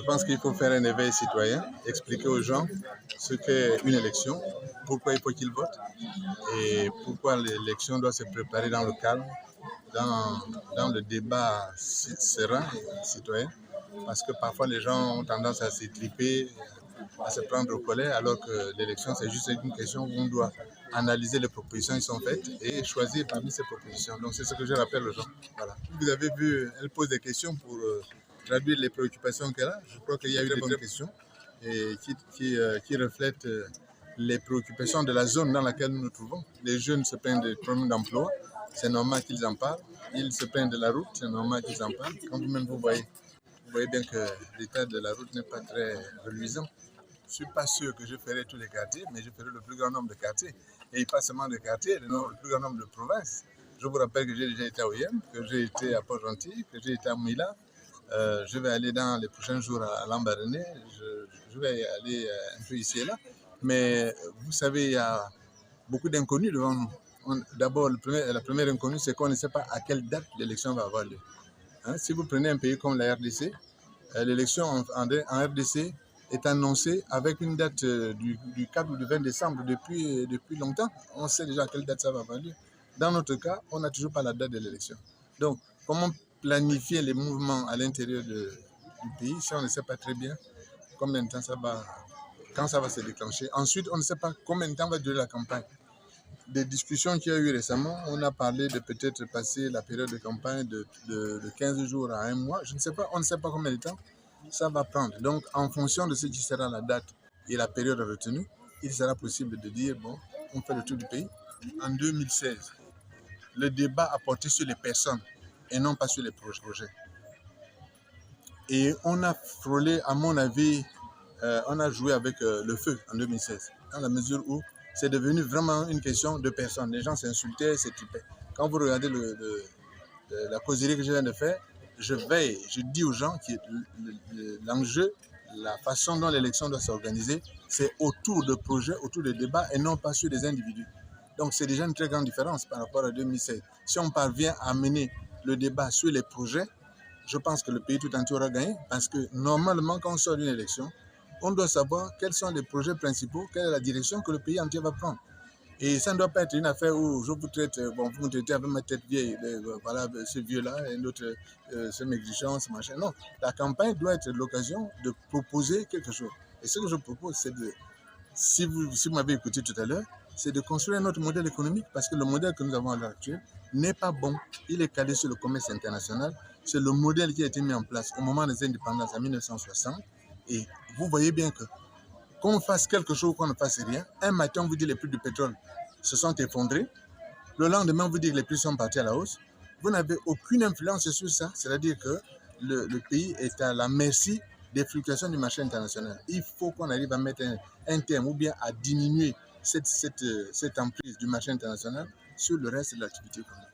pense qu'il faut faire un éveil citoyen, expliquer aux gens ce qu'est une élection, pourquoi il faut qu'ils votent et pourquoi l'élection doit se préparer dans le calme, dans le débat serein et citoyen. Parce que parfois les gens ont tendance à s'étriper, à se prendre au collet, alors que l'élection c'est juste une question où on doit analyser les propositions qui sont faites et choisir parmi ces propositions. Donc c'est ce que je rappelle aux gens. Voilà. Vous avez vu, elle pose des questions pour traduire les préoccupations qu'elle a. Je crois qu'il y a eu des bonnes questions et qui reflètent les préoccupations de la zone dans laquelle nous nous trouvons. Les jeunes se plaignent des problèmes d'emploi, c'est normal qu'ils en parlent. Ils se plaignent de la route, c'est normal qu'ils en parlent. Quand vous-même vous voyez bien que l'état de la route n'est pas très reluisant. Je ne suis pas sûr que je ferai tous les quartiers, mais je ferai le plus grand nombre de quartiers. Et pas seulement de quartiers, le plus grand nombre de provinces. Je vous rappelle que j'ai déjà été à Oyem, que j'ai été à Port-Gentil, que j'ai été à Mouila. Je vais aller dans les prochains jours à Lambaréné. Je vais aller un peu ici et là. Mais vous savez, il y a beaucoup d'inconnus devant nous. D'abord, la première inconnue, c'est qu'on ne sait pas à quelle date l'élection va avoir lieu. Si vous prenez un pays comme la RDC, l'élection en RDC est annoncée avec une date du 4 ou du 20 décembre depuis longtemps. On sait déjà à quelle date ça va avoir lieu. Dans notre cas, on n'a toujours pas la date de l'élection. Donc, comment planifier les mouvements à l'intérieur du pays si on ne sait pas très bien combien de temps quand ça va se déclencher. Ensuite, on ne sait pas combien de temps va durer la campagne. Des discussions qu'il y a eu récemment, on a parlé de peut-être passer la période de campagne de 15 jours à 1 mois. Je ne sais pas, on ne sait pas combien de temps ça va prendre. Donc, en fonction de ce qui sera la date et la période retenue, il sera possible de dire, bon, on fait le tour du pays. En 2016, le débat a porté sur les personnes et non pas sur les projets. Et on a frôlé, à mon avis, on a joué avec le feu en 2016, dans la mesure où c'est devenu vraiment une question de personnes. Les gens s'insultaient, s'étripaient. Quand vous regardez la causerie que je viens de faire, je dis aux gens que l'enjeu, la façon dont l'élection doit s'organiser, c'est autour de projets, autour de débats et non pas sur des individus. Donc c'est déjà une très grande différence par rapport à 2016. Si on parvient à mener le débat sur les projets, je pense que le pays tout entier aura gagné parce que normalement, quand on sort d'une élection, on doit savoir quels sont les projets principaux, quelle est la direction que le pays entier va prendre. Et ça ne doit pas être une affaire où je vous traite, bon, vous me traitez avec ma tête vieille, voilà, ce vieux-là, et l'autre, ce maigrichon, ce machin. Non, la campagne doit être l'occasion de proposer quelque chose. Et ce que je propose, c'est de, si vous m'avez écouté tout à l'heure, c'est de construire notre modèle économique parce que le modèle que nous avons à l'heure actuelle n'est pas bon. Il est calé sur le commerce international. C'est le modèle qui a été mis en place au moment des indépendances en 1960. Et vous voyez bien que qu'on fasse quelque chose ou qu'on ne fasse rien, un matin on vous dit que les prix du pétrole se sont effondrés, le lendemain on vous dit que les prix sont partis à la hausse. Vous n'avez aucune influence sur ça, c'est-à-dire que le pays est à la merci des fluctuations du marché international. Il faut qu'on arrive à mettre un terme ou bien à diminuer cette emprise du marché international sur le reste de l'activité économique.